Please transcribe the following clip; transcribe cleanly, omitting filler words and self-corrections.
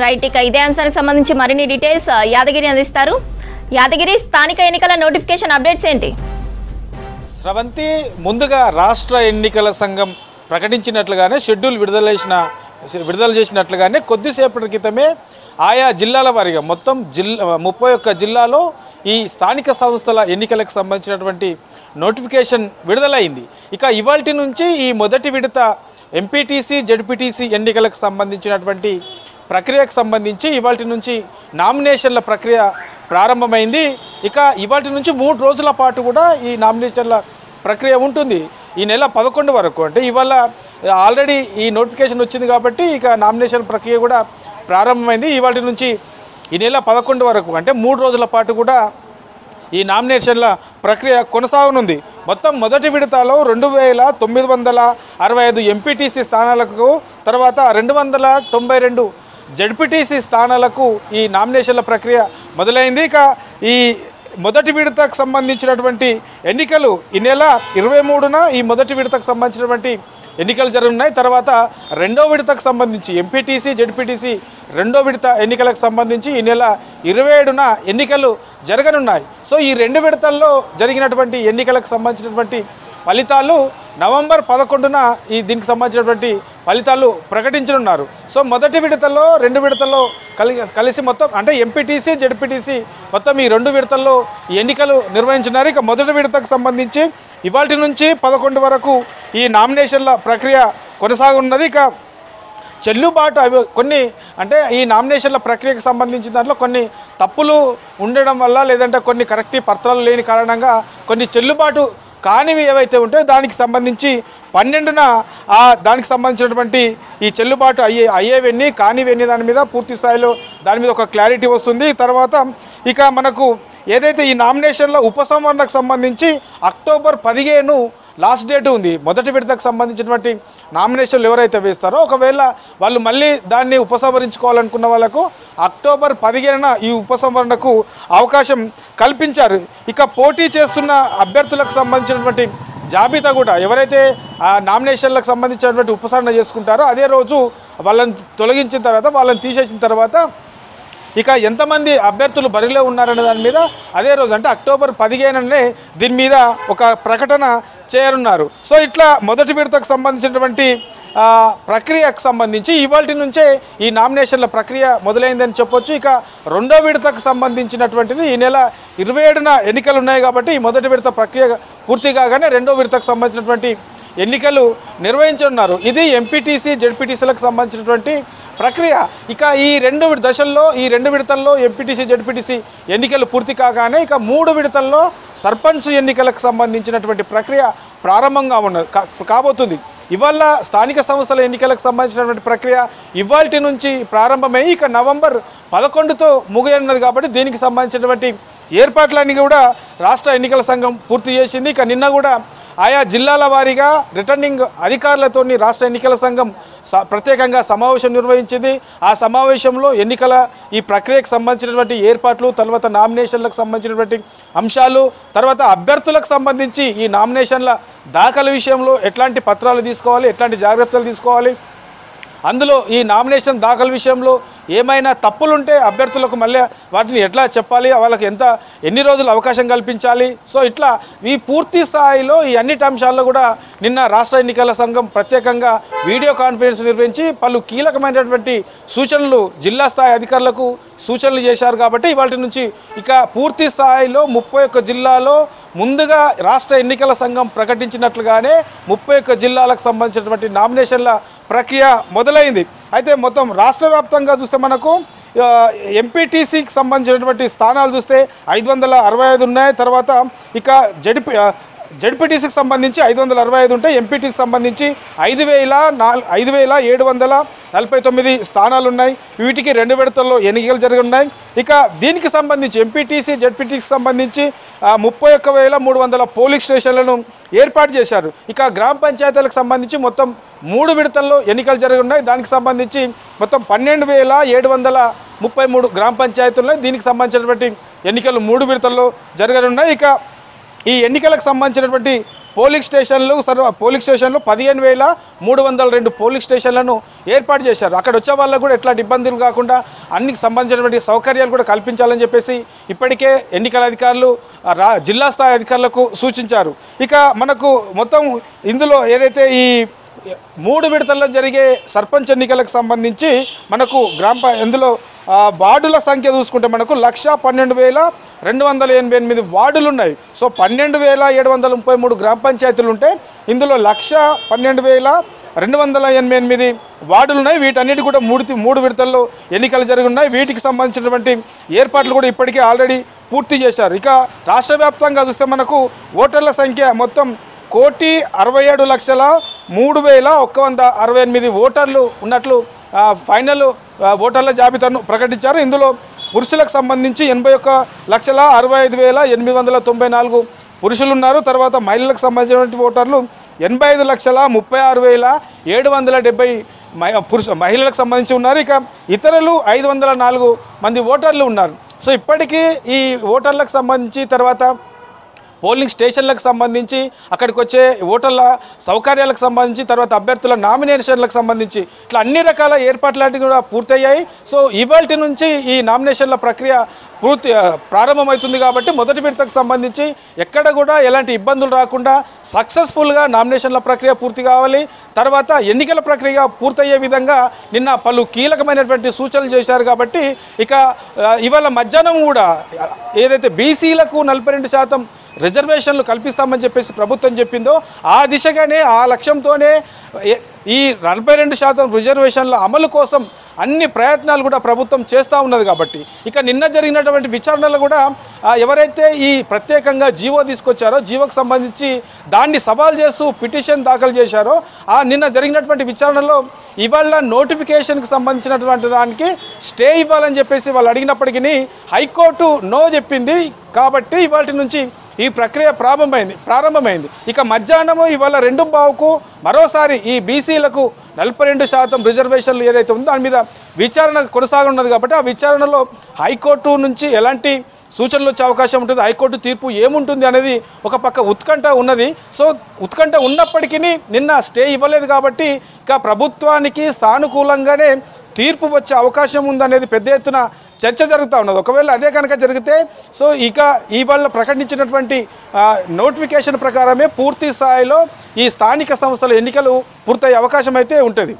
Right, ఇక ఇదే అంశానికి సంబంధించి మరిన్ని డీటెయిల్స్ యాదగిరి అందిస్తారు. యాదగిరి, స్థానిక ఎన్నికల నోటిఫికేషన్ అప్డేట్స్ ఏంటి? స్రవంతి, ముందుగా రాష్ట్ర ఎన్నికల సంఘం ప్రకటించినట్లుగానే షెడ్యూల్ విడుదల చేసినట్లుగానే కొద్దిసేపటి క్రితమే ఆయా జిల్లాల వారీగా మొత్తం 31 జిల్లాలో ఈ స్థానిక సంస్థల ఎన్నికలకు సంబంధించినటువంటి నోటిఫికేషన్ విడుదలైంది. ఇక ఇవాల్టి నుంచి ఈ మొదటి విడత ఎంపీటీసీ జెడ్పీటీసీ ఎన్నికలకు సంబంధించినటువంటి ప్రక్రియకు సంబంధించి ఇవాల్టి నుంచి నామినేషన్ల ప్రక్రియ ప్రారంభమైంది. ఇక ఇవాల్టి నుంచి 3 రోజుల పాటు కూడా ఈ నామినేషన్ల ప్రక్రియ ఉంటుంది. ఈ నెల 11 వరకు, అంటే ఇవాళ ఆల్రెడీ ఈ నోటిఫికేషన్ వచ్చింది కాబట్టి ఇక నామినేషన్ ప్రక్రియ కూడా ప్రారంభమైంది. ఇవాల్టి నుంచి ఈ నెల 11 వరకు, అంటే 3 రోజుల పాటు కూడా ఈ నామినేషన్ల ప్రక్రియ కొనసాగనుంది. మొత్తం మొదటి విడతలో 2965 ఎంపీటీసీ స్థానాలకు, తర్వాత 292 జెడ్పీటీసీ స్థానాలకు ఈ నామినేషన్ల ప్రక్రియ మొదలైంది. ఇక ఈ మొదటి విడతకు సంబంధించినటువంటి ఎన్నికలు ఈ నెల 23న ఈ మొదటి విడతకు సంబంధించినటువంటి ఎన్నికలు జరగనున్నాయి. తర్వాత రెండో విడతకు సంబంధించి ఎంపీటీసీ జెడ్పీటీసీ రెండో విడత ఎన్నికలకు సంబంధించి ఈ నెల 27న ఎన్నికలు జరగనున్నాయి. సో ఈ 2 విడతల్లో జరిగినటువంటి ఎన్నికలకు సంబంధించినటువంటి ఫలితాలు నవంబర్ 11న దీనికి సంబంధించినటువంటి ఫలితాలు ప్రకటించనున్నారు. సో మొదటి విడతల్లో 2 విడతల్లో కలిసి మొత్తం, అంటే ఎంపీటీసీ జెడ్పీటీసీ మొత్తం ఈ 2 విడతల్లో ఈ ఎన్నికలు నిర్వహించున్నారు. ఇక మొదటి విడతకు సంబంధించి ఇవాల్టి నుంచి 11 వరకు ఈ నామినేషన్ల ప్రక్రియ కొనసాగున్నది. ఇక చెల్లుబాటు అవి కొన్ని, అంటే ఈ నామినేషన్ల ప్రక్రియకు సంబంధించిన దాంట్లో కొన్ని తప్పులు ఉండడం వల్ల, లేదంటే కొన్ని కరెక్ట్ పత్రాలు లేని కారణంగా కొన్ని చెల్లుబాటు కానివి ఏవైతే ఉంటాయో దానికి సంబంధించి 12న దానికి సంబంధించినటువంటి ఈ చెల్లుబాటు అయ్యేవన్నీ కానివన్నీ దాని మీద పూర్తి స్థాయిలో దాని మీద ఒక క్లారిటీ వస్తుంది. తర్వాత ఇక మనకు ఏదైతే ఈ నామినేషన్ల ఉపసంహరణకు సంబంధించి అక్టోబర్ 15 లాస్ట్ డేట్ ఉంది. మొదటి విడతకు సంబంధించినటువంటి నామినేషన్లు ఎవరైతే వేస్తారో ఒకవేళ వాళ్ళు మళ్ళీ దాన్ని ఉపసంహరించుకోవాలనుకున్న వాళ్ళకు అక్టోబర్ 15న ఈ ఉపసంహరణకు అవకాశం కల్పించారు. ఇక పోటీ చేస్తున్న అభ్యర్థులకు సంబంధించినటువంటి జాబితా కూడా ఎవరైతే ఆ నామినేషన్లకు సంబంధించినటువంటి ఉపసంహరణ చేసుకుంటారో అదే రోజు వాళ్ళని తొలగించిన తర్వాత, వాళ్ళని తీసేసిన తర్వాత ఇక ఎంతమంది అభ్యర్థులు బరిలో ఉన్నారనే దాని మీద అదే రోజు, అంటే అక్టోబర్ 15నే దీని మీద ఒక ప్రకటన చేయనున్నారు. సో ఇట్లా మొదటి విడతకు సంబంధించినటువంటి ప్రక్రియకు సంబంధించి ఇవాల్టి నుంచే ఈ నామినేషన్ల ప్రక్రియ మొదలైందని చెప్పొచ్చు. ఇక రెండో విడతకు సంబంధించినటువంటిది ఈ నెల 27న ఎన్నికలు ఉన్నాయి కాబట్టి ఈ మొదటి విడత ప్రక్రియ పూర్తి కాగానే రెండో విడతకు సంబంధించినటువంటి ఎన్నికలు నిర్వహించనున్నారు. ఇది ఎంపీటీసీ జెడ్పీటీసీలకు సంబంధించినటువంటి ప్రక్రియ. ఇక ఈ 2 దశల్లో, ఈ 2 విడతల్లో ఎంపీటీసీ జెడ్పీటీసీ ఎన్నికలు పూర్తి కాగానే ఇక 3 విడతల్లో సర్పంచ్ ఎన్నికలకు సంబంధించినటువంటి ప్రక్రియ ప్రారంభంగా కాబోతుంది. ఇవాళ స్థానిక సంస్థల ఎన్నికలకు సంబంధించినటువంటి ప్రక్రియ ఇవాల్టి నుంచి ప్రారంభమై ఇక నవంబర్ 11తో ముగియనున్నది కాబట్టి దీనికి సంబంధించినటువంటి ఏర్పాట్లన్నీ కూడా రాష్ట్ర ఎన్నికల సంఘం పూర్తి చేసింది. ఇక నిన్న కూడా ఆయా జిల్లాల వారీగా రిటర్నింగ్ అధికారులతో రాష్ట్ర ఎన్నికల సంఘం ప్రత్యేకంగా సమావేశం నిర్వహించింది. ఆ సమావేశంలో ఎన్నికల ఈ ప్రక్రియకు సంబంధించినటువంటి ఏర్పాట్లు, తర్వాత నామినేషన్లకు సంబంధించినటువంటి అంశాలు, తర్వాత అభ్యర్థులకు సంబంధించి ఈ నామినేషన్ల దాఖలు విషయంలో ఎట్లాంటి పత్రాలు తీసుకోవాలి, ఎట్లాంటి జాగ్రత్తలు తీసుకోవాలి, అందులో ఈ నామినేషన్ దాఖలు విషయంలో ఏమైనా తప్పులుంటే అభ్యర్థులకు మళ్ళీ వాటిని ఎట్లా చెప్పాలి, వాళ్ళకి ఎన్ని రోజులు అవకాశం కల్పించాలి. సో ఇట్లా ఈ పూర్తి స్థాయిలో ఈ అన్నిటి అంశాల్లో కూడా నిన్న రాష్ట్ర ఎన్నికల సంఘం ప్రత్యేకంగా వీడియో కాన్ఫరెన్స్ నిర్వహించి పలు కీలకమైనటువంటి సూచనలు జిల్లా స్థాయి అధికారులకు సూచనలు చేశారు. కాబట్టి ఇవాటి నుంచి ఇక పూర్తి స్థాయిలో 31 జిల్లాలో ముందుగా రాష్ట్ర ఎన్నికల సంఘం ప్రకటించినట్లుగానే 31 జిల్లాలకు సంబంధించినటువంటి నామినేషన్ల ప్రక్రియ మొదలైంది. అయితే మొత్తం రాష్ట్ర వ్యాప్తంగా చూస్తే మనకు ఎంపీటీసీకి సంబంధించినటువంటి స్థానాలు చూస్తే 565 ఉన్నాయి. తర్వాత ఇక జెడ్పీటీసీకి సంబంధించి 565 ఉంటాయి. ఎంపీటీసీకి సంబంధించి 5749 స్థానాలు ఉన్నాయి. వీటికి 2 విడతల్లో ఎన్నికలు జరగనున్నాయి. ఇక దీనికి సంబంధించి ఎంపీటీసీ జెడ్పీటీసీకి సంబంధించి 31,300 పోలింగ్ స్టేషన్లను ఏర్పాటు చేశారు. ఇక గ్రామ పంచాయతీలకు సంబంధించి మొత్తం 3 విడతల్లో ఎన్నికలు జరగనున్నాయి. దానికి సంబంధించి మొత్తం 12,733 గ్రామ పంచాయతీలు ఉన్నాయి. దీనికి సంబంధించినటువంటి ఎన్నికలు 3 విడతల్లో జరగనున్నాయి. ఇక ఈ ఎన్నికలకు సంబంధించినటువంటి పోలింగ్ స్టేషన్లు 15,302 పోలింగ్ స్టేషన్లను ఏర్పాటు చేశారు. అక్కడ వచ్చే వాళ్ళకు కూడా ఎట్లాంటి ఇబ్బందులు కాకుండా అన్ని సంబంధించినటువంటి సౌకర్యాలు కూడా కల్పించాలని చెప్పేసి ఇప్పటికే ఎన్నికల అధికారులు జిల్లా స్థాయి అధికారులకు సూచించారు. ఇక మనకు మొత్తం ఇందులో ఏదైతే ఈ 3 విడతల్లో జరిగే సర్పంచ్ ఎన్నికలకు సంబంధించి మనకు ఇందులో వార్డుల సంఖ్య చూసుకుంటే మనకు 1,12,288 వార్డులు ఉన్నాయి. సో 12,733 గ్రామ పంచాయతీలు ఉంటే ఇందులో 1,12,288 వార్డులు ఉన్నాయి. వీటన్నిటి కూడా 3 విడతల్లో ఎన్నికలు జరిగి ఉన్నాయి. వీటికి సంబంధించినటువంటి ఏర్పాట్లు కూడా ఇప్పటికే ఆల్రెడీ పూర్తి చేశారు. ఇక రాష్ట్ర వ్యాప్తంగా చూస్తే మనకు ఓటర్ల సంఖ్య మొత్తం 1,67,03,168 ఓటర్లు ఉన్నట్లు ఫైనల్ ఓటర్ల జాబితాను ప్రకటించారు. ఇందులో పురుషులకు సంబంధించి 81,65,894 పురుషులు ఉన్నారు. తర్వాత మహిళలకు సంబంధించినటువంటి ఓటర్లు 85,36,770 మహిళలకు సంబంధించి ఉన్నారు. ఇక ఇతరులు 504 మంది ఓటర్లు ఉన్నారు. సో ఇప్పటికీ ఈ ఓటర్లకు సంబంధించి తర్వాత పోలింగ్ స్టేషన్లకు సంబంధించి అక్కడికి వచ్చే ఓటర్ల సౌకర్యాలకు సంబంధించి తర్వాత అభ్యర్థుల నామినేషన్లకు సంబంధించి ఇట్లా అన్ని రకాల ఏర్పాట్లన్నీ కూడా పూర్తయ్యాయి. సో ఇవాల్టి నుంచి ఈ నామినేషన్ల ప్రక్రియ ప్రారంభమవుతుంది కాబట్టి మొదటి విడతకు సంబంధించి ఎక్కడ కూడా ఎలాంటి ఇబ్బందులు రాకుండా సక్సెస్ఫుల్గా నామినేషన్ల ప్రక్రియ పూర్తి కావాలి. తర్వాత ఎన్నికల ప్రక్రియ పూర్తయ్యే విధంగా నిన్న పలు కీలకమైనటువంటి సూచనలు చేశారు. కాబట్టి ఇక ఇవాళ మధ్యాహ్నం కూడా ఏదైతే బీసీలకు 42% రిజర్వేషన్లు కల్పిస్తామని చెప్పేసి ప్రభుత్వం చెప్పిందో ఆ దిశగానే ఆ లక్ష్యంతోనే ఈ 42% రిజర్వేషన్ల అమలు కోసం అన్ని ప్రయత్నాలు కూడా ప్రభుత్వం చేస్తూ ఉన్నది. కాబట్టి ఇక నిన్న జరిగినటువంటి విచారణలు కూడా ఎవరైతే ఈ ప్రత్యేకంగా జీవో తీసుకొచ్చారో జీవోకు సంబంధించి దాన్ని సవాల్ చేస్తూ పిటిషన్ దాఖలు చేశారో నిన్న జరిగినటువంటి విచారణలో ఇవాళ నోటిఫికేషన్కి సంబంధించినటువంటి దానికి స్టే ఇవ్వాలని చెప్పేసి వాళ్ళు అడిగినప్పటికీ హైకోర్టు నో చెప్పింది. కాబట్టి ఇవాళ నుంచి ఈ ప్రక్రియ ప్రారంభమైంది. ఇక మధ్యాహ్నము ఇవాళ 2:15కు మరోసారి ఈ బీసీలకు 42% రిజర్వేషన్లు ఏదైతే ఉందో దాని మీద విచారణ కొనసాగున్నది. కాబట్టి ఆ విచారణలో హైకోర్టు నుంచి ఎలాంటి సూచనలు వచ్చే అవకాశం ఉంటుంది, హైకోర్టు తీర్పు ఏముంటుంది అనేది ఒక పక్క ఉత్కంఠ ఉన్నది. సో ఉత్కంఠ ఉన్నప్పటికీ నిన్న స్టే ఇవ్వలేదు కాబట్టి ఇక ప్రభుత్వానికి సానుకూలంగానే తీర్పు వచ్చే అవకాశం ఉందనేది పెద్ద ఎత్తున చర్చ జరుగుతూ ఉన్నది. ఒకవేళ అదే కనుక జరిగితే సో ఇక ఇవాళ ప్రకటించినటువంటి నోటిఫికేషన్ ప్రకారమే పూర్తి స్థాయిలో ఈ స్థానిక సంస్థల ఎన్నికలు పూర్తయ్యే అవకాశం అయితే ఉంటుంది.